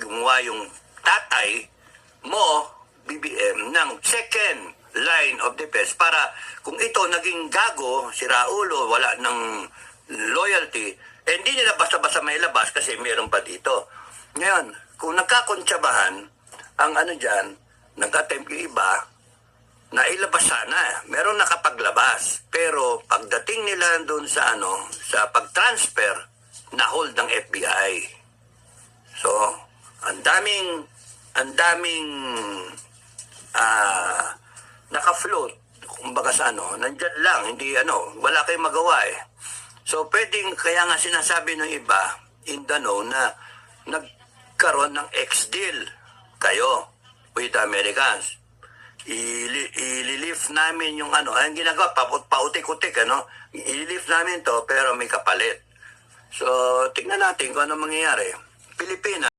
gumawa yung tatay mo, BBM, ng second line of defense para kung ito naging gago, si Raulo, wala ng loyalty, hindi nila basta-basta may labas kasi meron pa dito. Ngayon, kung nagkakontsabahan, ang ano dyan, nag-attempt yung iba, na ilabas sana. Meron nakapaglabas. Pero pagdating nila doon sa sa pag-transfer, na-hold ng FBI. So, ang daming naka-float, kumbaga sa nandyan lang, hindi wala kayong magawa eh. So, pwedeng, kaya nga sinasabi ng iba, in the know, na nagkaroon ng ex-deal kayo with the Americans. I-lift namin yung ang ginagawa, pautik-utik, i-lift namin to, pero may kapalit. So, tignan natin kung ano mangyayari. Pilipinas,